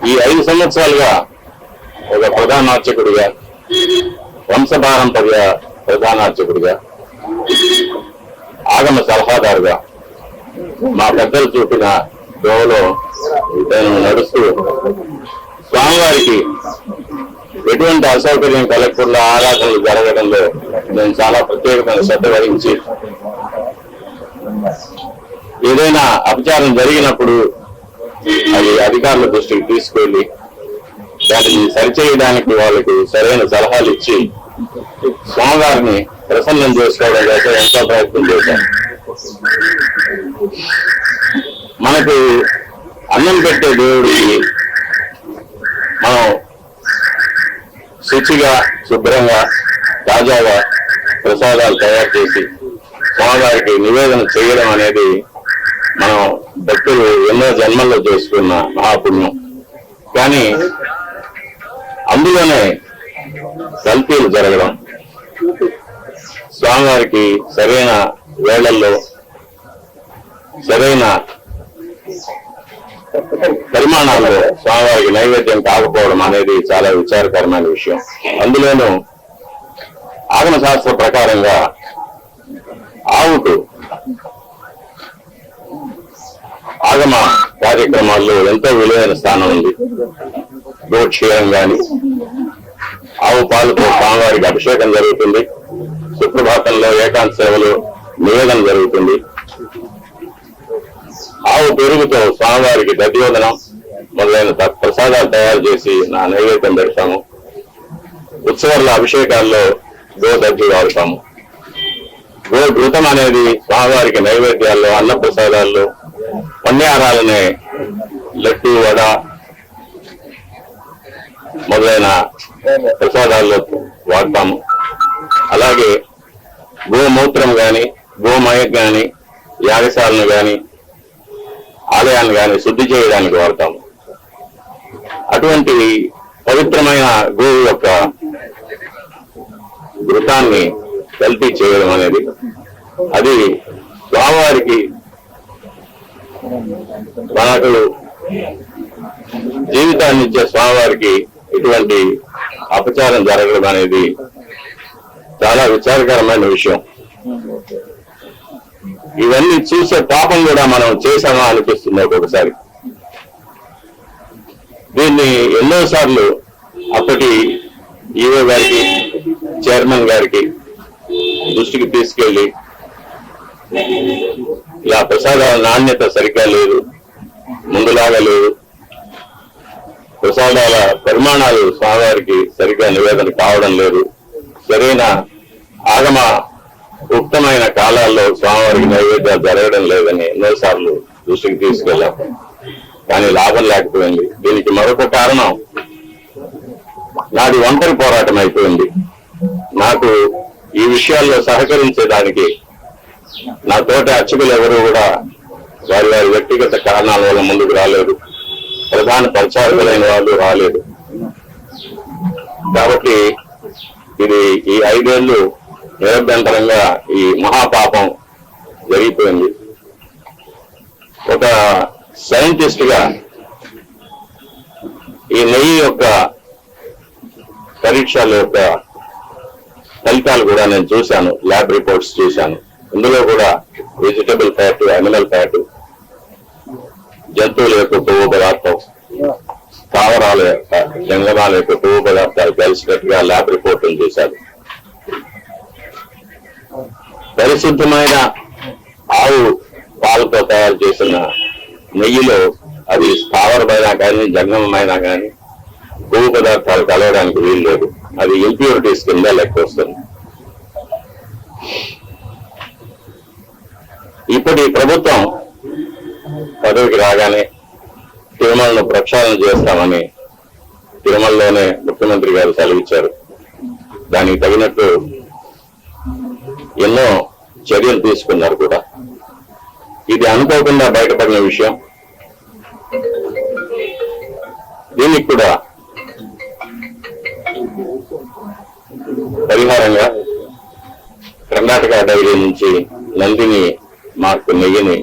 ఈ 5 సంవత్సరాలుగా ఒక ప్రధాన అర్చకుడిగా, వంశపారంపర్య ప్రధాన అర్చకుడిగా, ఆగమ సలహాదారుగా మా పెద్దలు చూపిన దోవలో నేను నడుస్తూ స్వామివారికి ఎటువంటి అసౌకర్యం కలగకుండా ఆరాధనలు జరగడంలో నేను చాలా ప్రత్యేకమైన శ్రద్ధ వహించి ఏదైనా అపచారం జరిగినప్పుడు అది అధికారుల దృష్టికి తీసుకెళ్లి దానిని సరిచేయడానికి వాళ్ళకి సరైన సలహాలు ఇచ్చి స్వామివారిని ప్రసన్నం చేసుకోవడం కోసం ఎంతో ప్రయత్నం చేశాను. మనకు అన్నం పెట్టే దేవుడికి మనం శుచిగా, శుభ్రంగా, తాజాగా ప్రసాదాలు తయారు చేసి స్వామివారికి నివేదన చేయడం అనేది మనం భక్తులు ఎన్నో జన్మల్లో చేసుకున్న మహాపుణ్యం. కానీ అందులోనే కల్తీలు జరగడం, స్వామివారికి సరైన వేళల్లో సరైన పరిమాణాల్లో స్వామివారికి నైవేద్యం కాకపోవడం అనేది చాలా విచారకరమైన విషయం. అందులోనూ ఆగమ శాస్త్ర ప్రకారంగా ఆవుకు ఆగమ కార్యక్రమాల్లో ఎంతో విలువైన స్థానం ఉంది. గోక్షేయం గాని, ఆవు పాలతో స్వామివారికి అభిషేకం జరుగుతుంది. సుప్రభాతంలో ఏకాంత సేవలు నివేదన జరుగుతుంది. ఆవు పెరుగుతో స్వామివారికి దధ్యోదనం మొదలైన ప్రసాదాలు తయారు చేసి నా నైవేద్యం పెడతాము. ఉత్సవాల అభిషేకాల్లో గో దధ్య వాడతాము. గో ఘృతం అనేది స్వామివారికి నైవేద్యాల్లో, అన్న ప్రసాదాల్లో, పన్యారాలనే లడ్డు, వడ మొదలైన ప్రసాదాల్లో వాడతాము. అలాగే గోమూత్రం గాని, గోమయం గాని, యాగశాలను గాని, ఆలయాన్ని గాని శుద్ధి చేయడానికి వాడతాము. అటువంటి పవిత్రమైన గోవు యొక్క ఘృతాన్ని కల్తీ చేయడం అనేది అది స్వామివారికి మనకు జీవితాన్ని ఇచ్చే స్వామివారికి ఇటువంటి అపచారం జరగడం అనేది చాలా విచారకరమైన విషయం. ఇవన్నీ చూసే పాపం కూడా మనం చేశామా అనిపిస్తుంది ఒక్కొక్కసారి. దీన్ని ఎన్నోసార్లు అప్పటి ఈవో గారికి, చైర్మన్ గారికి దృష్టికి తీసుకెళ్లి ఇలా ప్రసాదాల నాణ్యత సరిగ్గా లేదు, ముందులాగా లేదు, ప్రసాదాల పరిమాణాలు స్వామివారికి సరిగ్గా నివేదన కావడం లేదు, సరైన ఆగమ ఉక్తమైన కాలాల్లో స్వామివారికి నైవేద్యాలు జరగడం లేదని ఎన్నోసార్లు దృష్టికి తీసుకెళ్ళాం. కానీ లాభం లేకపోయింది. దీనికి మరొక కారణం నాది ఒంటరి పోరాటం అయిపోయింది. నాకు ఈ విషయాల్లో సహకరించేదానికి నా తోటి అర్చకులు ఎవరు కూడా వారి వారి వ్యక్తిగత కారణాల వల్ల ముందుకు రాలేదు. ప్రధాన పరిచారకులైన వాళ్ళు రాలేదు. కాబట్టి ఇది ఈ 5 ఏళ్లు నిరభ్యంతరంగా ఈ మహాపాపం జరిగిపోయింది. ఒక సైంటిస్ట్ గా ఈ నెయ్యి యొక్క పరీక్షల యొక్క ఫలితాలు కూడా నేను చూశాను, ల్యాబ్ రిపోర్ట్స్ చూశాను. ఇందులో కూడా వెజిటబుల్ ఫ్యాట్, అనిమల్ ఫ్యాట్, జంతువుల యొక్క కొవ్వు పదార్థం, స్థావరాల యొక్క, జంగమాల యొక్క కొవ్వు పదార్థాలు కలిసినట్టుగా ల్యాబ్ రిపోర్టులు చూశారు. పరిశుద్ధమైన ఆవు పాలతో తయారు చేసిన నెయ్యిలో అది స్థావరమైనా కానీ, జంగమైనా కానీ కొవ్వు పదార్థాలు కలవడానికి వీలు లేదు. అది ఇంప్యూరిటీస్ కింద లెక్క వస్తుంది. ఇప్పటి ప్రభుత్వం పదవికి రాగానే తిరుమలను ప్రక్షాళన చేస్తామని తిరుమలలోనే ముఖ్యమంత్రి గారు సెలవిచ్చారు. దానికి తగినట్టు ఎన్నో చర్యలు తీసుకున్నారు కూడా. ఇది అనుకోకుండా బయటపడిన విషయం. దీనికి కూడా పరిహారంగా కర్ణాటక డైరీ నుంచి నందిని మార్కు నెయ్యిని,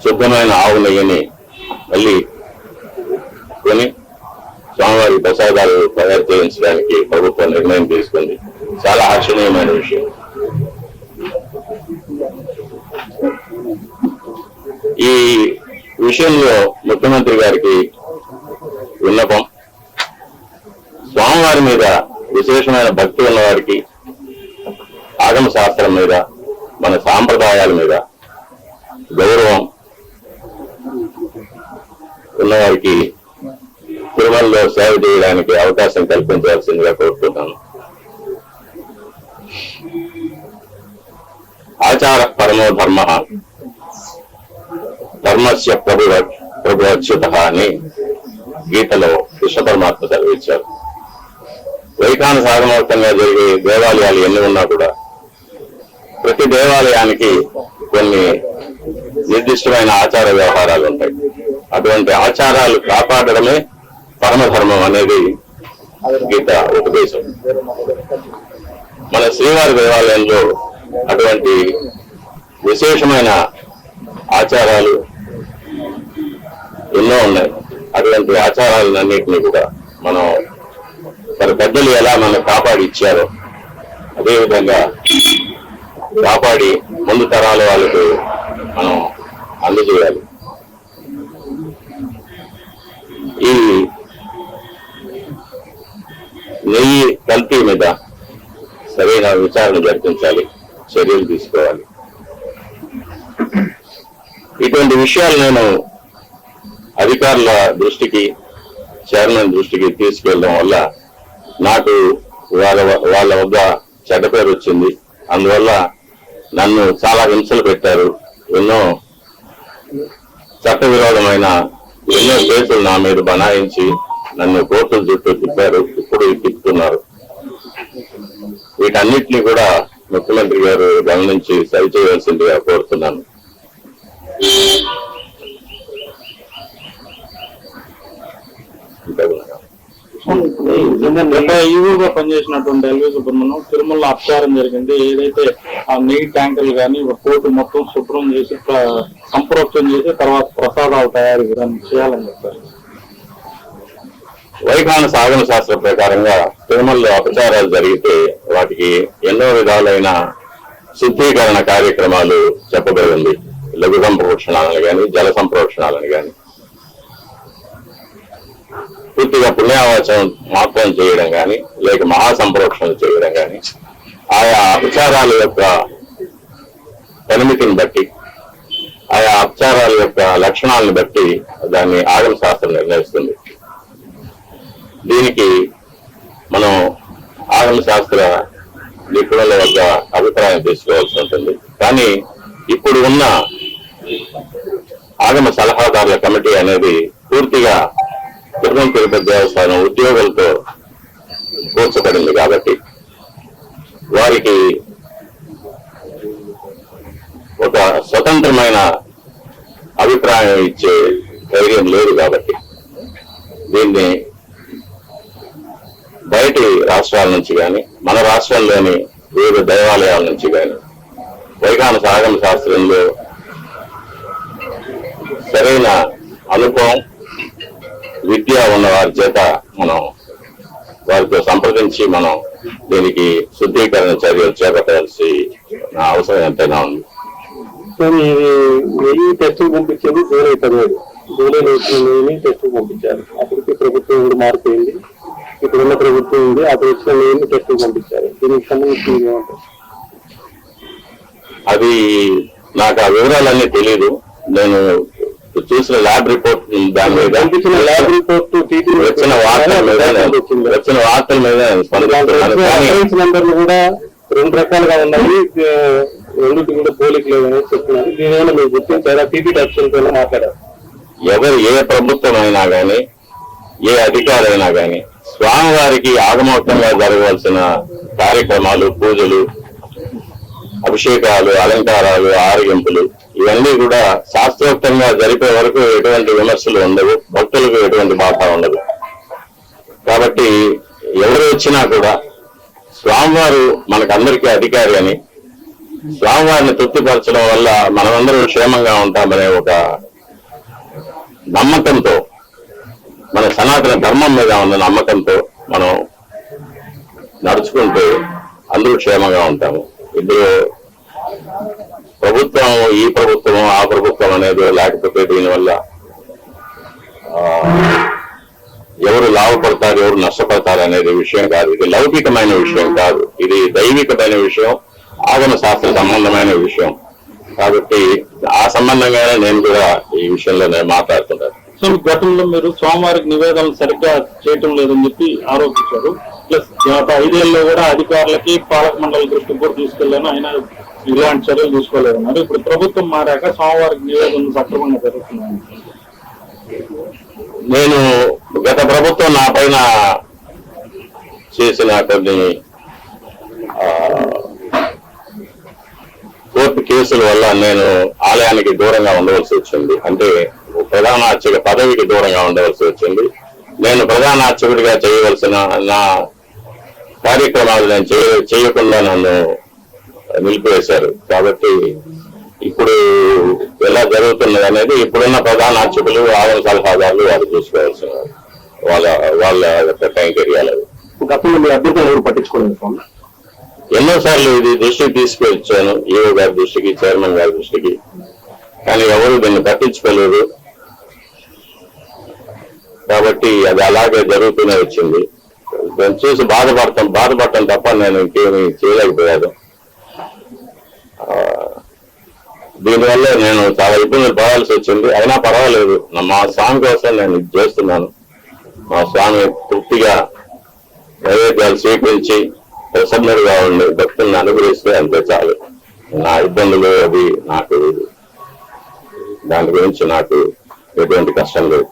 శుద్ధమైన ఆవు నెయ్యిని మళ్ళీ చేసుకుని స్వామివారి ప్రసాదాలు తయారు చేయించడానికి ప్రభుత్వం నిర్ణయం తీసుకుంది. చాలా హర్షణీయమైన విషయం. ఈ విషయంలో ముఖ్యమంత్రి గారికి విన్నపం, స్వామివారి మీద విశేషమైన భక్తి ఉన్నవారికి, ఆగమ శాస్త్రం మీద, మన సాంప్రదాయాల మీద గౌరవం ఉన్నవారికి తిరుమలలో సేవ చేయడానికి అవకాశం కల్పించాల్సిందిగా కోరుతున్నాను. ఆచార పరమో ధర్మ, ధర్మస్య ప్రభు అచ్యుత అని గీతలో కృష్ణ పరమాత్మ సెలవిచ్చారు. వైఖాన సాగమోక్తంగా జరిగే దేవాలయాలు ఎన్ని ఉన్నా కూడా ప్రతి దేవాలయానికి కొన్ని నిర్దిష్టమైన ఆచార వ్యవహారాలు ఉంటాయి. అటువంటి ఆచారాలు కాపాడడమే పరమధర్మం అనేది గీత ఉపదేశం. మన శ్రీవారి దేవాలయంలో అటువంటి విశేషమైన ఆచారాలు ఎన్నో ఉన్నాయి. అటువంటి ఆచారాలన్నింటినీ కూడా మనం మన పెద్దలు ఎలా మనం కాపాడి ఇచ్చారో అదేవిధంగా కాపాడి ముందు తరాల వాళ్ళకు మనం అందజేయాలి. ఈ నెయ్యి కల్తీ మీద సరైన విచారణ జరిపించాలి, చర్యలు తీసుకోవాలి. ఇటువంటి విషయాలు నేను అధికారుల దృష్టికి, చైర్మన్ దృష్టికి తీసుకెళ్ళడం వల్ల నాకు వాళ్ళ వద్ద చెడ్డ పేరు వచ్చింది. అందువల్ల నన్ను చాలా హింసలు పెట్టారు. ఎన్నో చట్టవిరోధమైన ఎన్నో కేసులు నా మీద బనాయించి నన్ను కోర్టుల చుట్టూ తిప్పారు, ఇప్పుడు తిప్పుతున్నారు. వీటన్నిటినీ కూడా ముఖ్యమంత్రి గారు గమనించి సరిచేయవలసిందిగా కోరుతున్నాను. ఈవోగా పనిచేసినటువంటి ఎల్వి సుబ్రహ్మణ్యం తిరుమల అపచారం జరిగింది. ఏదైతే ఆ నెయ్యి ట్యాంకులు కానీ కోర్టు మొత్తం శుభ్రం చేసి సంప్రోక్షణ చేసి తర్వాత ప్రసాదాలు తయారు చేయాలని చెప్పారు. వైఖాన సాగమ శాస్త్ర ప్రకారంగా తిరుమలలో అపచారాలు జరిగితే వాటికి ఎన్నో విధాలైన శుద్ధీకరణ కార్యక్రమాలు చెప్పబడింది. లఘు సంప్రోక్షణాలను కానీ, జల సంప్రోక్షణాలను కానీ, పూర్తిగా పుణ్యావాచనం మాత్రం చేయడం కానీ, లేక మహాసంప్రోక్షణలు చేయడం కానీ, ఆయా అపచారాల యొక్క పరిమితిని బట్టి, ఆయా అపచారాల యొక్క లక్షణాలను బట్టి దాన్ని ఆగమ శాస్త్రం నిర్ణయిస్తుంది. దీనికి మనం ఆగమ శాస్త్ర నిపుణుల వద్ద అభిప్రాయం తీసుకోవాల్సి ఉంటుంది. కానీ ఇప్పుడు ఉన్న ఆగమ సలహాదారుల కమిటీ అనేది పూర్తిగా తిరుమల తిరుపతి దేవస్థానం ఉద్యోగులతో కూర్చబడింది కాబట్టి వారికి ఒక స్వతంత్రమైన అభిప్రాయం ఇచ్చే ధైర్యం లేదు. కాబట్టి దీన్ని బయటి రాష్ట్రాల నుంచి కానీ, మన రాష్ట్రంలోని వివిధ దేవాలయాల నుంచి కానీ వైఖాన సాగమ శాస్త్రంలో సరైన అనుభవం, విద్య ఉన్న వారి చేత మనం వారితో సంప్రదించి మనం దీనికి శుద్ధీకరణ చర్యలు చేపట్టాల్సి అవసరం ఎంతైనా ఉంది. నెయ్యి టెస్ట్ పంపించేది జూలై 17 నెయ్యిని టెస్ట్ పంపించారు. అప్పటికి ప్రభుత్వం కూడా మారిపోయింది. ఇప్పుడున్న ప్రభుత్వం ఉంది, అప్పుడు వచ్చిన నెయ్యిని టెస్ట్ పంపించారు. దీనికి సంబంధించి అది నాకు ఆ వివరాలన్నీ తెలీదు. నేను చూసిన ల్యాబ్ రిపోర్ట్ దాని మీద ల్యాబ్ రిపోర్ట్ వచ్చిన వార్తల మీద నంబర్లు కూడా 2 రకాలుగా ఉన్నాయి. రెండింటి కూడా పోలిక లేదని చెప్తున్నారు. దీనివల్ల మీరు గుర్తించారా? టీపీ ఆప్షన్ పైన మాట్లాడారు. ఎవరు ఏ ప్రభుత్వం అయినా కానీ, ఏ అధికారి అయినా కానీ స్వామివారికి ఆగమోక్తంగా జరగవలసిన కార్యక్రమాలు, పూజలు, అభిషేకాలు, అలంకారాలు, ఆరగింపులు ఇవన్నీ కూడా శాస్త్రోక్తంగా జరిపే వరకు ఎటువంటి విమర్శలు ఉండవు, భక్తులకు ఎటువంటి బాధ ఉండదు. కాబట్టి ఎవరు వచ్చినా కూడా స్వామివారు మనకందరికీ అధికారి అని, స్వామివారిని తృప్తిపరచడం వల్ల మనమందరం క్షేమంగా ఉంటామనే ఒక నమ్మకంతో మన సనాతన ధర్మం మీద ఉన్న నమ్మకంతో మనం నడుచుకుంటే అందరూ క్షేమంగా ఉంటాము. ఇందులో ప్రభుత్వం, ఈ ప్రభుత్వం ఆ ప్రభుత్వం అనేది లేకపోతే దీనివల్ల ఎవరు లాభపడతారు, ఎవరు నష్టపడతారు అనేది విషయం కాదు. ఇది లౌకికమైన విషయం కాదు, ఇది దైవికమైన విషయం, ఆగమ శాస్త్ర సంబంధమైన విషయం. కాబట్టి ఆ సంబంధంగానే నేను కూడా ఈ విషయంలో నేను మాట్లాడుతున్నాను. సో గతంలో మీరు స్వామివారికి నివేదనలు సరిగ్గా చేయటం లేదని చెప్పి ఆరోపించారు. ప్లస్ గత 5 ఏళ్ళలో కూడా అధికారులకి పాలక మండలి దృష్టికి కూడా తీసుకెళ్లాను, అయినా ఇలాంటి చర్యలు తీసుకోలేదన్నారు. ఇప్పుడు ప్రభుత్వం మారాక స్వామివారికి నివేదనలు సక్రమంగా జరుగుతున్నాయి. నేను గత ప్రభుత్వం నా పైన చేసిన కొన్ని కోర్టు కేసుల వల్ల నేను ఆలయానికి దూరంగా ఉండవలసి వచ్చింది. అంటే ప్రధాన అర్చక పదవికి దూరంగా ఉండవలసి వచ్చింది. నేను ప్రధాన అర్చకుడిగా చేయవలసిన నా కార్యక్రమాలు నేను చేయకుండా నన్ను నిలిపివేశారు. కాబట్టి ఇప్పుడు ఎలా జరుగుతున్నది అనేది ఇప్పుడున్న ప్రధాన అర్చకులు, ఆగమ సలహాదారులు వాళ్ళు చూసుకోవాల్సిన వాళ్ళ యొక్క కైంకర్యాలు. గతంలో మీ అభ్యర్థులు ఎవరు పట్టించుకోలేదు స్వామి? ఎన్నోసార్లు ఇది దృష్టికి తీసుకొచ్చాను, ఈఓ గారి దృష్టికి, చైర్మన్ గారి దృష్టికి, కానీ ఎవరు దీన్ని పట్టించుకోలేదు. కాబట్టి అది అలాగే జరుగుతూనే వచ్చింది. దాన్ని చూసి బాధపడటం తప్ప నేను ఇంకేమీ చేయలేకపోయాను. దీనివల్ల నేను చాలా ఇబ్బందులు పడాల్సి వచ్చింది. అయినా పర్వాలేదు, మా స్వామి కోసం నేను ఇది చేస్తున్నాను. మా స్వామి తృప్తిగా నైవేద్యాలు స్వీకరించి ప్రసన్నుడిగా ఉండి భక్తులను అనుగ్రహిస్తే అంతే చాలు. నా ఇబ్బందులు అది నాకు, దాని గురించి నాకు ఎటువంటి కష్టం లేదు.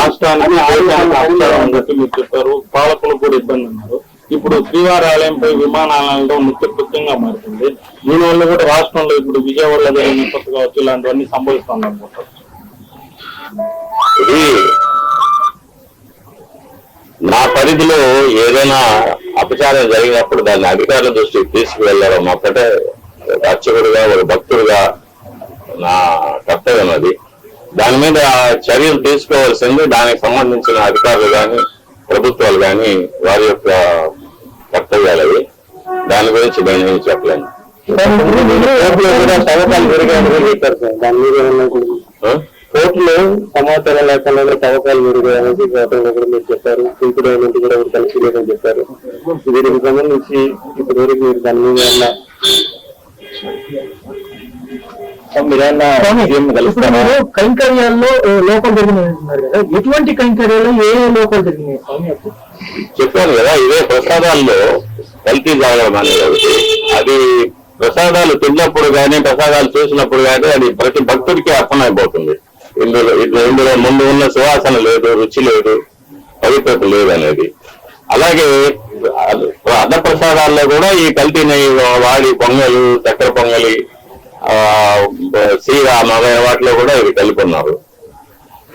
రాష్ట్రానికి మీరు చెప్పారు, పాలకులకు కూడా ఇబ్బంది అన్నారు. ఇప్పుడు శ్రీవారి ఆలయంపై విమానాలయంలో నిత్యకృత్యంగా మారుతుంది. దీనివల్ల కూడా రాష్ట్రంలో ఇప్పుడు విజయవాడలో జరిగిన కావచ్చు, ఇలాంటివన్నీ సంభవిస్తుంది అనుకుంటారు. ఇది నా పరిధిలో ఏదైనా అపచారం జరిగినప్పుడు దాన్ని అధికారుల దృష్టికి తీసుకువెళ్ళడం ఒక్కటే అర్చకుడిగా, ఒక భక్తుడిగా నా కర్తవ్యం. అది దాని మీద చర్యలు తీసుకోవాల్సింది దానికి సంబంధించిన అధికారులు కానీ, ప్రభుత్వాలు కానీ వారి యొక్క కర్తవ్యాలు అవి. దాని గురించి నేను చెప్పలేను. కోర్టులో సమాచారం లేకుండా తవ్వకాలు మెరుగనేది గతంలో కూడా మీరు చెప్పారు. ఇంప్రూవ్మెంట్ కూడా కలిసి లేదని చెప్పారు. దీనికి సంబంధించి ఇప్పుడు వరకు మీరు దాని మీద కైంకర్యాల్లో లోపం జరిగినాయి అంటున్నారు కదా, ఎటువంటి కైంకర్యాల్లో ఏ లోపాలు జరిగినాయి చెప్పాను కదా. ఇదే ప్రసాదాల్లో కల్తీ జరగడం అనేది, అది ప్రసాదాలు తిన్నప్పుడు కానీ, ప్రసాదాలు చూసినప్పుడు కానీ అది ప్రతి భక్తుడికి అర్థమైపోతుంది. ఇందులో ముందు ఉన్న సువాసన లేదు, రుచి లేదు, పవిత్రత లేదు అనేది. అలాగే అన్న ప్రసాదాల్లో కూడా ఈ కల్తీ నెయ్యి వాడి పొంగలు, చక్కెర పొంగలి, సీర మొదలైన వాటిలో కూడా ఇది కలిపి ఉన్నారు.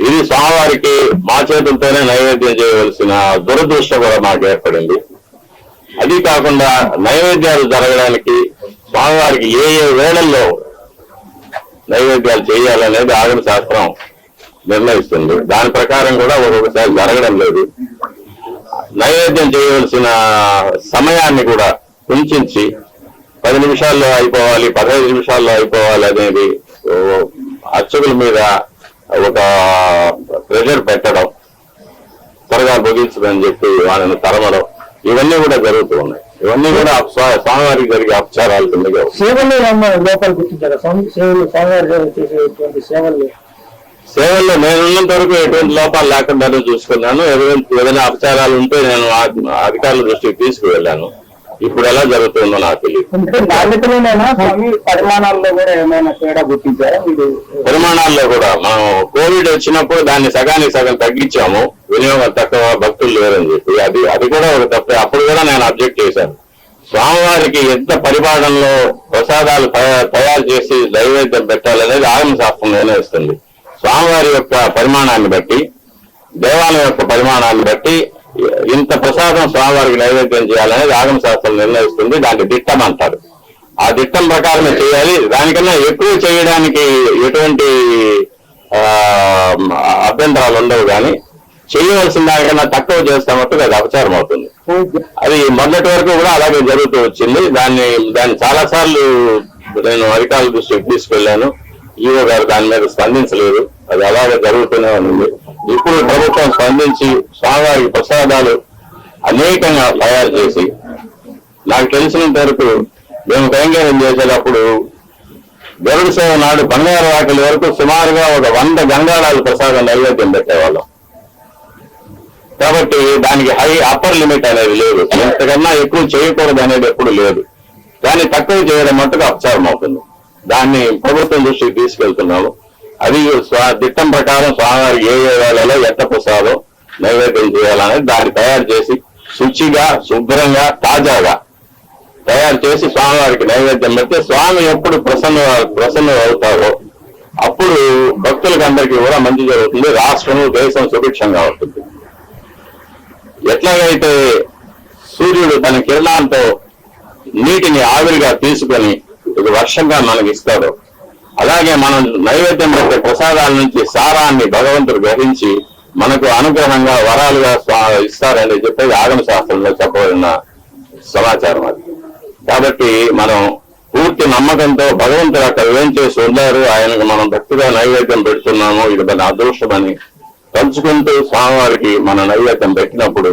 ఇది స్వామివారికి మా చేతులతోనే నైవేద్యం చేయవలసిన దురదృష్టం కూడా మాకు ఏర్పడింది. అది కాకుండా నైవేద్యాలు జరగడానికి స్వామివారికి ఏ ఏ వేళల్లో నైవేద్యాలు చేయాలనేది ఆగమ శాస్త్రం నిర్ణయిస్తుంది. దాని ప్రకారం కూడా ఒక్కొక్కసారి జరగడం లేదు. నైవేద్యం చేయవలసిన సమయాన్ని కూడా కుంచి 10 నిమిషాల్లో అయిపోవాలి, 15 నిమిషాల్లో అయిపోవాలి అనేది అర్చకుల మీద ఒక ప్రెషర్ పెట్టడం, త్వరగా ముగించదని చెప్పి వాళ్ళని తరమడం, ఇవన్నీ కూడా జరుగుతూ ఉన్నాయి. ఇవన్నీ కూడా స్వామివారికి జరిగే అపచారాలు కిందగా. సేవల్లో లోపాలు గుర్తించారా స్వామివారి చేసేటువంటి సేవల్లో నేనున్నంత వరకు ఎటువంటి లోపాలు లేకుండానే చూసుకున్నాను. ఏదైనా అపచారాలు ఉంటే నేను అధికారుల దృష్టికి తీసుకువెళ్ళాను. ఇప్పుడు ఎలా జరుగుతుందో నాకు తెలియదు. పరిమాణాల్లో కూడా ఏమైనా తేడా గుర్తించారా? పరిమాణాల్లో కూడా మనం కోవిడ్ వచ్చినప్పుడు దాన్ని సగానికి సగం తగ్గించాము, వినియోగం తక్కువ, భక్తులు లేరని చెప్పి. అది కూడా ఒక తప్పే. అప్పుడు కూడా నేను అబ్జెక్ట్ చేశాను. స్వామివారికి ఎంత పరిపాలనలో ప్రసాదాలు తయారు చేసి నైవేద్యం పెట్టాలనేది ఆగమ శాస్త్రం నిర్ణయిస్తుంది. స్వామివారి యొక్క పరిమాణాన్ని బట్టి, దేవాలయం యొక్క పరిమాణాన్ని బట్టి ఇంత ప్రసాదం స్వామివారికి నైవేద్యం చేయాలనేది ఆగమ శాస్త్రం నిర్ణయిస్తుంది. దాన్ని దిట్టం అంటారు. ఆ దిట్టం ప్రకారమే చేయాలి. దానికన్నా ఎక్కువ చేయడానికి ఎటువంటి అభ్యంతరాలు ఉండవు, కానీ చేయవలసిన దానికన్నా తక్కువ చేస్తే మట్టుకు అది అపచారం అవుతుంది. అది మొదటి వరకు కూడా అలాగే జరుగుతూ వచ్చింది. దాన్ని చాలా సార్లు నేను అధికారుల దృష్టికి తీసుకెళ్లాను. ఈవో గారు దాని మీద స్పందించలేదు. అది అలాగే జరుగుతూనే ఉంది. ఇప్పుడు ప్రభుత్వం స్పందించి స్వామివారికి ప్రసాదాలు అనేకంగా తయారు చేసి, నాకు తెలిసినంత వరకు మేము కైంకర్యం చేసేటప్పుడు గరుడు సేవ నాడు బంగారు వాకిలి వరకు సుమారుగా ఒక 100 గంగాళాలు ప్రసాదం నైవేద్యం పెట్టేవాళ్ళం. కాబట్టి దానికి అప్పర్ లిమిట్ అనేది లేదు. ఇంతకన్నా ఎక్కువ చేయకూడదు అనేది ఎప్పుడు లేదు. కానీ తక్కువ చేయడం మట్టుకు అపచారం అవుతుంది. దాన్ని ప్రభుత్వం దృష్టికి తీసుకెళ్తున్నాము. అది దిట్టం ప్రకారం స్వామివారికి ఏ వేళలో ఎంత ప్రసాదం నైవేద్యం చేయాలనేది దాన్ని తయారు చేసి శుచిగా, శుభ్రంగా, తాజాగా తయారు చేసి స్వామివారికి నైవేద్యం పెడితే స్వామి ఎప్పుడు ప్రసన్న అవుతారో అప్పుడు భక్తులకు అందరికీ కూడా మంచి జరుగుతుంది. రాష్ట్రం, దేశం సుభిక్షంగా ఉంటుంది. ఎట్లాగైతే సూర్యుడు తన కిరణాలతో నీటిని ఆవిరిగా తీసుకొని ఇది వర్షంగా మనకి ఇస్తాడో, అలాగే మనం నైవేద్యం పెట్టే ప్రసాదాల నుంచి సారాన్ని భగవంతుడు గ్రహించి మనకు అనుగ్రహంగా వరాలుగా ఇస్తారని చెప్పేది ఆగమ శాస్త్రంలో చెప్పబడిన సమాచారం అది. కాబట్టి మనం పూర్తి నమ్మకంతో భగవంతుడు అక్కడ ఏం చేసి ఉన్నారు, ఆయనకు మనం భక్తిగా నైవేద్యం పెడుతున్నాము, ఇది మన అదృష్టమని తలుచుకుంటూ స్వామివారికి మన నైవేద్యం పెట్టినప్పుడు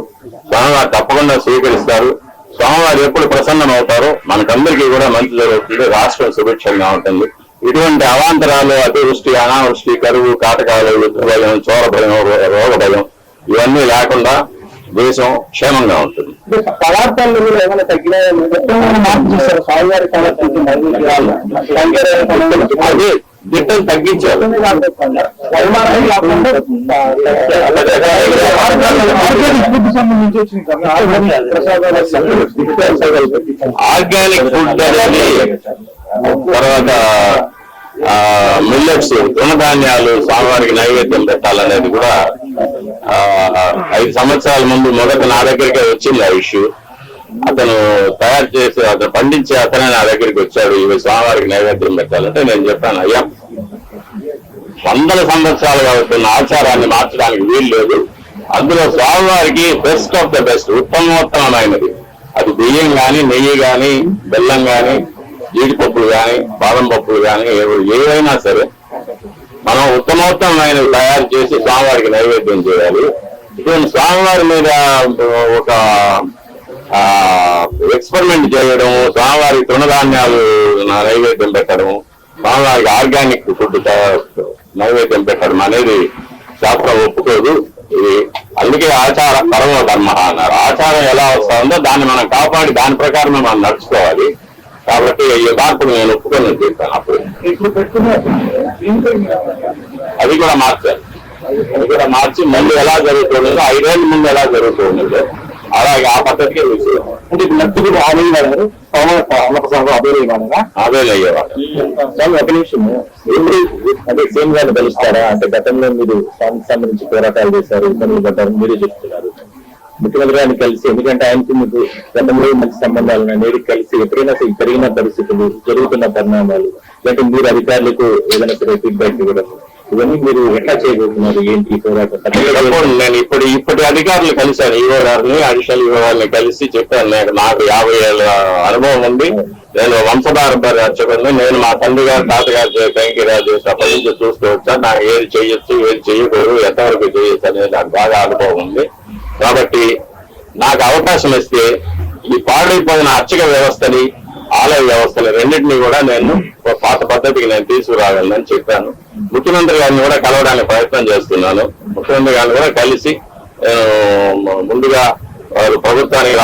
స్వామివారు తప్పకుండా స్వీకరిస్తారు. స్వామివారు ఎప్పుడు ప్రసన్నమవుతారో మనకందరికీ కూడా మంచి జరుగుతుంది. రాష్ట్రం సుభిక్షంగా ఉంటుంది. ఇటువంటి అవాంతరాలు, అతివృష్టి, అనావృష్టి, కరువు, కాటకాలు, యుద్ధ భయం, చోర భయం, రోగ భయం ఇవన్నీ లేకుండా దేశం క్షేమంగా ఉంటుంది. పదార్థాలు ఏమైనా అదే దిట్టం తగ్గించారు. ఆర్గానిక్ ఫుడ్ అనేది, తర్వాత మిల్లెట్స్, తృణధాన్యాలు స్వామివారికి నైవేద్యం పెట్టాలనేది కూడా 5 సంవత్సరాల ముందు మొదట నా దగ్గరికే వచ్చింది ఆ ఇష్యూ. అతను తయారు చేసి అతను పండించే అతనే నా దగ్గరికి వచ్చాడు, ఇవి స్వామివారికి నైవేద్యం పెట్టాలంటే నేను చెప్పాను, అయ్యా 100 సంవత్సరాలుగా అవుతున్న ఆచారాన్ని మార్చడానికి వీలు లేదు. అందులో స్వామివారికి బెస్ట్ ఆఫ్ ద బెస్ట్, ఉత్తమోత్తమైనది అది బియ్యం కానీ, నెయ్యి కానీ, బెల్లం కానీ, జీడిపప్పులు కానీ, బాదం పప్పులు కానీ, ఏవైనా సరే మనం ఉత్తమోత్తమైనవి తయారు చేసి స్వామివారికి నైవేద్యం చేయాలి. ఇటువంటి స్వామివారి మీద ఒక ఎక్స్పెరిమెంట్ చేయడం, స్వామివారి తృణధాన్యాలు నైవేద్యం పెట్టడం, స్వామివారికి ఆర్గానిక్ ఫుడ్ నైవేద్యం పెట్టడం అనేది శాస్త్రం ఒప్పుకోదు. ఇది అందుకే ఆచార పరమో ధర్మ అన్నారు. ఆచారం ఎలా వస్తుందో దాన్ని మనం కాపాడి దాని ప్రకారమే మనం నడుచుకోవాలి. కాబట్టి ఈ మార్పును నేను ఒప్పుకొని చెప్పాను. అప్పుడు అది కూడా మార్చాలి. అది కూడా మార్చి మళ్ళీ ఎలా జరుగుతుందో 5 ఏళ్ళ ముందు ఎలా జరుగుతుందో అలాగే ఆ పద్ధతికే విషయం. అంటే ఇప్పుడు నచ్చుకు ఆలయ్యేవారు అవేలయ్యేవాడు. ఒక నిమిషం, ఎప్పుడు అంటే సేమ్ గారిని కలుస్తారా? అంటే గతంలో మీరు సంబంధించి పోరాటాలు చేశారు, ఇబ్బందులు పడ్డారు, మీరే చెప్తున్నారు. ముఖ్యమంత్రి గారిని కలిసి, ఎందుకంటే ఆయనకి మీకు గతంలో మంచి సంబంధాలు ఉన్నాయి, నేడు కలిసి ఎప్పుడైనా పెరిగిన పరిస్థితులు, జరుగుతున్న పరిణామాలు, లేకపోతే మీరు అధికారులకు ఏదైనా సరే ఫీడ్బ్యాక్ ఇవ్వడం, ఇవన్నీ మీరు ఎట్లా చేయబోతున్నారు? ఏంటి పోరాటం? నేను ఇప్పటి అధికారులు కలిశాను, ఈవో గారిని, అడిషనల్ ఈవో గారిని కలిసి చెప్పాను. నాకు 50 ఏళ్ళ అనుభవం ఉంది, నేను వంశపారంపర్య అర్చకుడిని, నేను మా తండ్రి గారు, తాతగారు కైంకర్యాలు చేసినప్పటి నుంచి చూస్తూ వచ్చాను. నాకు ఏది చేయొచ్చు, ఏది చేయకూడదు, ఎంతవరకు చేయొచ్చు అనేది నాకు బాగా అనుభవం ఉంది. కాబట్టి నాకు అవకాశం ఇస్తే ఈ పాడైపోయిన అర్చక వ్యవస్థని, ఆలయ వ్యవస్థని రెండింటినీ కూడా నేను పాత పద్ధతికి నేను తీసుకురాగలనని చెప్పాను. ముఖ్యమంత్రి గారిని కూడా కలవడానికి ప్రయత్నం చేస్తున్నాను. ముఖ్యమంత్రి గారిని కూడా కలిసి ముందుగా వారు ప్రభుత్వానికి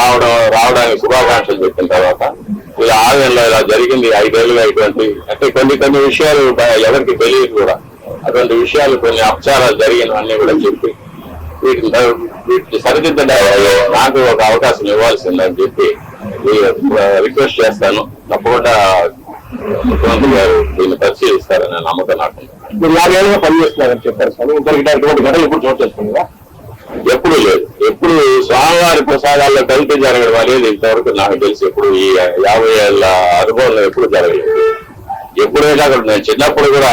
రావడానికి శుభాకాంక్షలు చెప్పిన తర్వాత ఇలా ఆలయంలో ఇలా జరిగింది 5 ఏళ్ళుగా ఇటువంటి అంటే కొన్ని విషయాలు ఎవరికి తెలియదు కూడా, అటువంటి విషయాలు కొన్ని అపచారాలు జరిగినవన్నీ కూడా చెప్పి వీటిని సరిదిద్దడానికి నాకు ఒక అవకాశం ఇవ్వాల్సిందని చెప్పి రిక్వెస్ట్ చేస్తాను. తప్పకుండా ముఖ్యమంత్రి గారు దీన్ని పరిశీలిస్తారని నమ్మకం నాకు. మీరు 50 ఏళ్ళుగా పనిచేస్తున్నారని చెప్పారు స్వామి. ఇంకొకటి గంటలు ఎప్పుడు చోటు చేస్తుందా? ఎప్పుడు లేదు. ఎప్పుడు స్వామివారి ప్రసాదాల్లో కలిపి జరగడం అనేది ఇంతవరకు నాకు తెలిసి ఎప్పుడు ఈ 50 ఏళ్ళ అనుభవంలో ఎప్పుడు జరగలేదు. ఎప్పుడైనా నేను చిన్నప్పుడు కూడా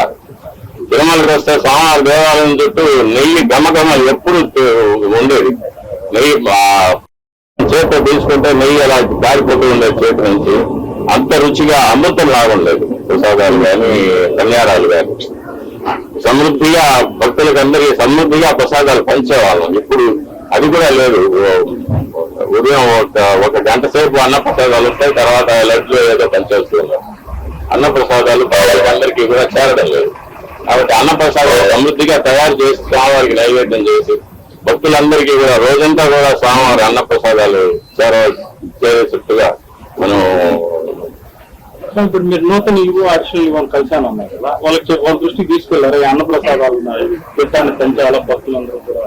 తిరుమలకి వస్తే స్వామివారి దేవాలయం చుట్టూ నెయ్యి గమగమలు ఎప్పుడు ఉండేది. నెయ్యి చేతితో తీసుకుంటే నెయ్యి అలా దారిపోతూ ఉండేది చేతి నుంచి. అంత రుచిగా అమృతం లాగుండేది ప్రసాదాలు కానీ కళ్యాణాలు కానీ. సమృద్ధిగా భక్తులకు అందరికీ సమృద్ధిగా ప్రసాదాలు పంచేవాళ్ళం. ఇప్పుడు అది కూడా లేదు. ఉదయం ఒక గంట సేపు అన్న ప్రసాదాలు వస్తాయి, తర్వాత లడ్లు ఏదో పంచేస్తున్నారు. అన్న ప్రసాదాలు అందరికీ కూడా చేరడం లేదు. కాబట్టి అన్న ప్రసాదాలు సమృద్ధిగా తయారు చేసి స్వామివారికి నైవేద్యం చేసి భక్తులందరికీ కూడా రోజంతా కూడా స్వామివారి అన్న ప్రసాదాలు చేరేటట్టుగా మనం. ఇప్పుడు మీరు నూతన ఇవ్వు అడిషనల్ ఇవ్వాలి కలిసాను అన్నారు కదా, వాళ్ళ దృష్టికి తీసుకెళ్లారు. అన్న ప్రసాదాలు ఉన్నాయి, పెట్టాన్ని పెంచాలా, భక్తులందరూ కూడా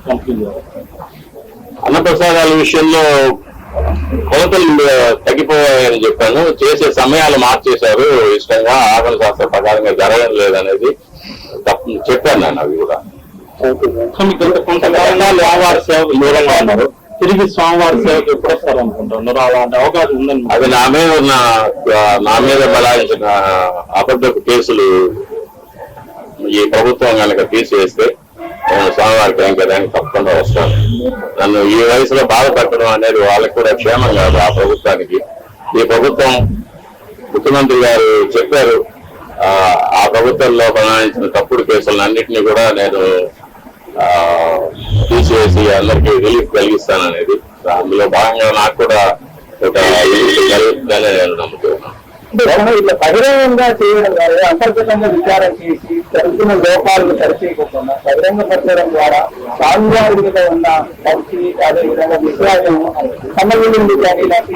కంప్లీట్ చేయాలి. అన్న ప్రసాదాల విషయంలో కొలతలు తగ్గిపోయాయని చెప్పాను. చేసే సమయాలు మార్చేశారు. ఇష్టంగా ఆగమ శాస్త్ర ప్రకారంగా జరగడం లేదనేది చెప్పాను నేను. అవి కూడా కొంతకాలంగా స్వామివారి సేవ దూరంగా ఉన్నారు, తిరిగి స్వామివారి సేవకు ఎప్పుడు వస్తారు అనుకుంటున్నారు? అలాంటి అవకాశం ఉందని అది నా మీద బలాయించిన అబద్ధపు కేసులు ఈ ప్రభుత్వం కనుక తీసివేస్తే నేను స్వామివారి కైంకర్యానికి తప్పకుండా వస్తాను. నన్ను ఈ వయసులో బాధ పెట్టడం అనేది వాళ్ళకి కూడా క్షేమం కాదు ఆ ప్రభుత్వానికి. ఈ ప్రభుత్వం ముఖ్యమంత్రి గారు చెప్పారు, ఆ ప్రభుత్వంలో బలాయించిన తప్పుడు కేసులను అన్నింటినీ కూడా నేను తీసివేసి అందరికీ రిలీఫ్ కలిగిస్తాననేది. అందులో భాగంగా నాకు కూడా ఒక జరుగుతుందని నేను నమ్ముతున్నాను. ఇట్లా బహిరంగంగా చేయడం ద్వారా, అంతర్గతంగా విచారం చేసి జరుగుతున్న లోపాలను సరిచేయకుండా బహిరంగపరచడం ద్వారా స్వామివారి మీద ఉన్న భక్తి, అదేవిధంగా విశ్వాసం సంబంధించింది కానీ ఇలాంటి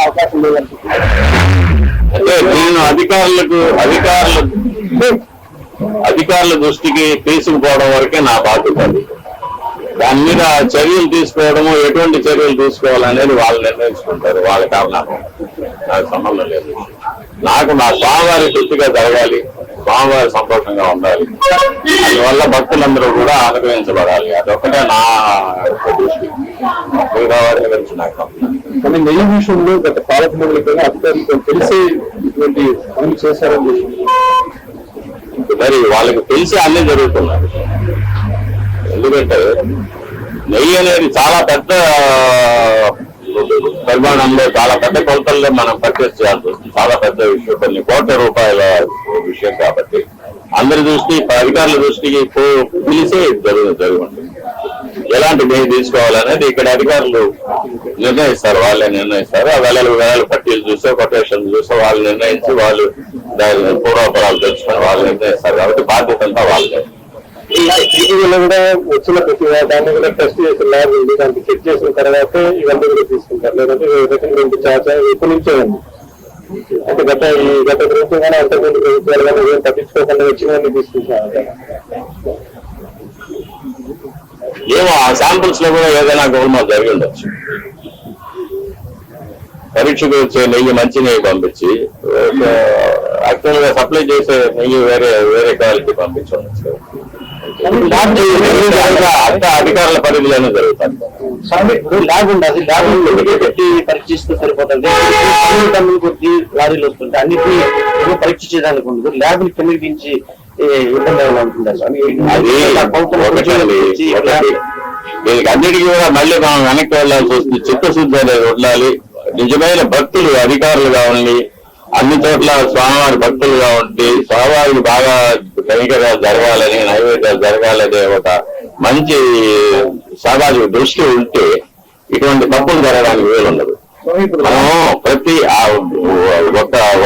అవకాశం లేదనుకుంటున్నాను. అంటే నేను అధికారుల దృష్టికి తీసుకుపోవడం వరకే నా బాధ్యత. దాని మీద చర్యలు తీసుకోవడము, ఎటువంటి చర్యలు తీసుకోవాలనేది వాళ్ళు నిర్ణయించుకుంటారు. వాళ్ళ కారణం నాకు సంబంధం లేదు. నాకు నా స్వామివారి తృప్తిగా జరగాలి, స్వామివారి సంతోషంగా ఉండాలి, అందువల్ల భక్తులందరూ కూడా అనుగ్రహించబడాలి. అదొక్కటే నా దృష్టి. వారి గురించి నాకు కానీ నెయ్యి విషయంలో గత పాలక మండలికైనా అధికారులు తెలిసే ఇటువంటి పనులు చేశారని మరి వాళ్ళకి తెలిసి అన్నీ జరుగుతున్నాయి. ఎందుకంటే నెయ్యి అనేది చాలా పెద్ద పరిమాణంలో, చాలా పెద్ద కొలతల్లో మనం పర్చేస్ చేయాల్సి వస్తుంది. చాలా పెద్ద విషయం, కొన్ని కోట్ల రూపాయల విషయం కాబట్టి అందరి దృష్టి, అధికారుల దృష్టికి పిలిసే జరిగి ఉంటుంది. ఎలాంటి నెయ్యి తీసుకోవాలనేది ఇక్కడ అధికారులు నిర్ణయిస్తారు, వాళ్ళే నిర్ణయిస్తారు. ఆ వేళలు పట్టీలు చూసో, కొటేషన్ చూసో వాళ్ళు నిర్ణయించి, వాళ్ళు దాని పూర్వపరాలు తెలుసుకొని వాళ్ళు నిర్ణయిస్తారు. కాబట్టి బాధ్యత అంతా వాళ్ళే. టీవీలో కూడా వచ్చిన ప్రతి దాన్ని కూడా టెస్ట్ చేసిన ల్యాబ్ ఉంది, దానికి చెక్ చేసిన తర్వాత ఇవన్నీ కూడా తీసుకుంటారు. లేదంటే రికమెండ్ చార్జ్ ఎప్పటి నుంచే ఉంది. అంటే గత ప్రభుత్వం కానీ అంతకుముందు ప్రభుత్వాలు కానీ ఏం పట్టించుకోకుండా వచ్చినవన్నీ తీసుకుంటున్నారు. ఏమో ఆ శాంపుల్స్ లో కూడా ఏదైనా గోల్మాల్ జరిగి ఉండొచ్చు. పరీక్షకు వచ్చే నెయ్యి మంచి నెయ్యి పంపించి యాక్చువల్ గా సప్లై చేసే నెయ్యి వేరే క్వాలిటీ పంపించవచ్చు. అంత అధికారుల పరిధిలోనే జరుగుతుంది. ల్యాబ్ ఉండాలి, ల్యాబ్ పెట్టి పరీక్షిస్తే సరిపోతుంది. కొద్ది లారీలు వస్తుంటే అన్నిటినీ పరీక్ష చేయడానికి ఉండదు. ల్యాబ్ ని కిందించి ఇబ్బంది ఉంటుంది. దీనికి అన్నిటికీ కూడా మళ్ళీ మనం వెనక్కి వెళ్లాల్సి వస్తుంది. చిత్తశుద్ధి అనేది ఉండాలి. నిజమైన భక్తులు అధికారులుగా ఉండి, అన్ని చోట్ల స్వామివారి భక్తులుగా ఉండి, స్వామివారికి బాగా కైంకర్యాలు జరగాలని, నైవేద్యాలు జరగాలనే ఒక మంచి సామాజిక దృష్టి ఉంటే ఇటువంటి తప్పులు జరగడానికి వీలుండదు. మనం ప్రతి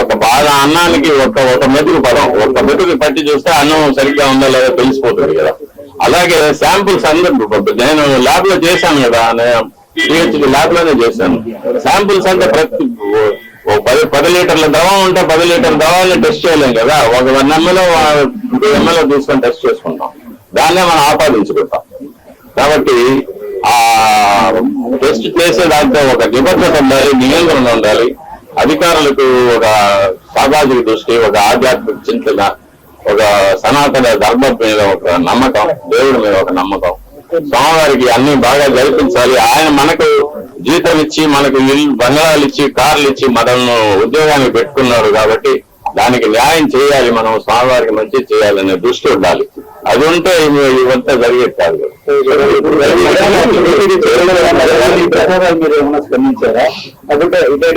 ఒక బాగా అన్నానికి ఒక మెతుకు పదం, ఒక మెతుకు పట్టి చూస్తే అన్నం సరిగ్గా ఉందో లేదో తెలిసిపోతుంది కదా. అలాగే శాంపుల్స్ అందరూ నేను ల్యాబ్ లో చేశాను కదా, పిహెచ్డి ల్యాబ్ లోనే చేశాను. శాంపుల్స్ అంటే ప్రతి 10 లీటర్ల ద్రవం ఉంటే 10 లీటర్ల ద్రవాన్ని టెస్ట్ చేయలేం కదా. ఒక 1 ml 2 ml తీసుకొని టెస్ట్ చేసుకుంటాం, దాన్నే మనం ఆపాదించుకుంటాం. కాబట్టి ఆ టెస్ట్ చేసే దాంట్లో ఒక నిబద్ధత ఉండాలి, నియంత్రణ ఉండాలి. అధికారులకు ఒక సామాజిక దృష్టి, ఒక ఆధ్యాత్మిక చింతన, ఒక సనాతన ధర్మం మీద ఒక నమ్మకం, దేవుడి మీద ఒక నమ్మకం, స్వామివారికి అన్ని బాగా జరిపించాలి. ఆయన మనకు జీతం ఇచ్చి, మనకు బంగాళాలు ఇచ్చి, కార్లు ఇచ్చి మనల్ని ఉద్యోగానికి పెట్టుకున్నారు. కాబట్టి దానికి న్యాయం చేయాలి, మనం స్వామివారికి మంచి చేయాలనే దృష్టి ఉండాలి. అది ఉంటే ఇవంతా జరిగేది కాదు. మీరు ఏమైనా స్పందించారా? అదే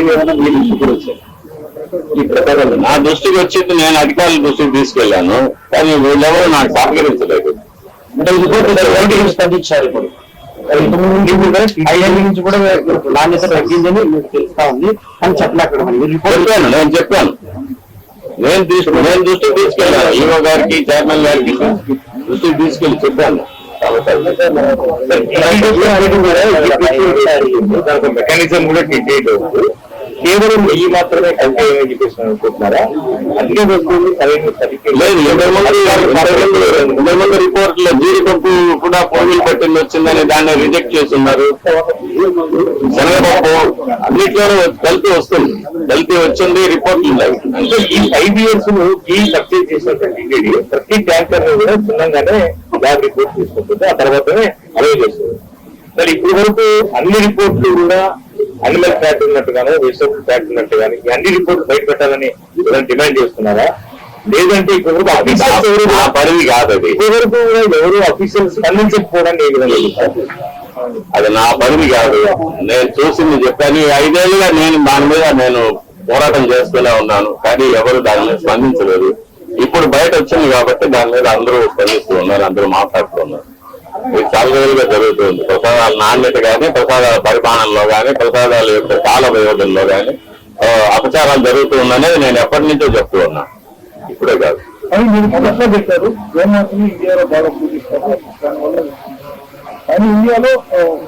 ఏమైనా మీ దృష్టికి వచ్చారు? ఈ ప్రకారాలు నా దృష్టికి వచ్చింది, నేను అధికారుల దృష్టికి తీసుకెళ్లాను, కానీ వీళ్ళెవరూ నాకు సహకరించలేదు. అంటే స్పందించారు. ఇప్పుడు ఐదేళ్ళ నుంచి కూడా నాణ్యత తగ్గిందని మీకు తెలుస్తా ఉంది అని చెప్పలేక నేను చెప్పాను, నేను దృష్టికి తీసుకెళ్ళాను, ఈవో గారికి చైర్మన్ గారికి దృష్టికి తీసుకెళ్ళి చెప్పాను. మెకానిజం కూడా కేవలం ఈ మాత్రమే కంటే చెప్పేసి అనుకుంటున్నారా? అన్ని వస్తువులు సరైన సర్టిఫికేట్ లేదు. 20 రిపోర్ట్లో జీడిపప్పు కూడా పోగులు పట్టింది వచ్చిందని దాన్ని రిజెక్ట్ చేస్తున్నారు. శనగపప్పు అన్నిట్లోనూ కల్తీ వస్తుంది, కల్తీ వచ్చింది, రిపోర్ట్లు ఉన్నాయి. అంటే ఈ 5 years ఈ సబ్సిడీ చేసినటువంటి ప్రతి ట్యాంకర్ కూడా చిన్నగానే ల్యాబ్ రిపోర్ట్ తీసుకుంటుంది, ఆ తర్వాతనే అలౌ చేస్తుంది. మరి ఇప్పటి వరకు అన్ని రిపోర్ట్లు కూడా అనిమల్ ఫ్యాట్ ఉన్నట్టుగానో వెజిటబుల్ ఫ్యాట్ ఉన్నట్టుగాని ఈ అన్ని రిపోర్ట్లు బయట పెట్టాలని డిమాండ్ చేస్తున్నారా? లేదంటే ఇప్పుడు ఆ పరిధి కాదు అది. ఇప్పటి వరకు కూడా ఎవరు అఫీషియల్స్ స్పందించకపోవడానికి ఏ విధంగా చెప్తారు? అది నా పరిధి కాదు. నేను చూసింది చెప్పాను. 5 ఏళ్ళుగా దాని మీద నేను పోరాటం చేస్తూనే ఉన్నాను, కానీ ఎవరు దాని మీద స్పందించలేదు. ఇప్పుడు బయట వచ్చింది కాబట్టి దాని మీద అందరూ స్పందిస్తూ ఉన్నారు, అందరూ మాట్లాడుతున్నారు. ఇది చాలా రోజులుగా జరుగుతుంది. ప్రసాదాల నాణ్యత కానీ, ప్రసాదాల పరిమాణంలో కానీ, ప్రసాదాల యొక్క కాల వ్యవధుల్లో కానీ అపచారాలు జరుగుతూ ఉందనేది నేను ఎప్పటి నుంచో చెప్తూ ఉన్నా, ఇప్పుడే కాదు. కానీ మీరు మొదట్లో పెట్టారు గోమాతని ఇండియాలో బాగా పూజిస్తారు, దానివల్ల కానీ ఇండియాలో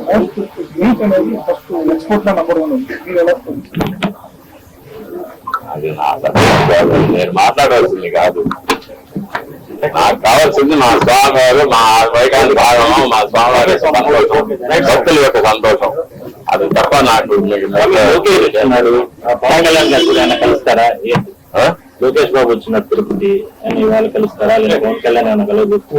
మోస్ట్ మీట్ అనేది ఫస్ట్ ఎక్స్పోర్ట్ లో నంబర్ 1 ఉంది. మీరు ఎలా అది నా సబ్జెక్ట్ కాదు, నేను మాట్లాడాల్సింది కాదు. నాకు కావాల్సింది మా స్వామివారు, మా వైకాంత భాగము, మా స్వామివారి సంతోషం, భక్తుల యొక్క సంతోషం. అది తప్ప నాకు పవన్ కళ్యాణ్ గారు కూడా కలుస్తారా? లోకేష్ బాబు వచ్చిన తిరుపతి అని వాళ్ళు కలుస్తారా? లేదా పవన్ కళ్యాణ్ ఏమైనా కలవచ్చు?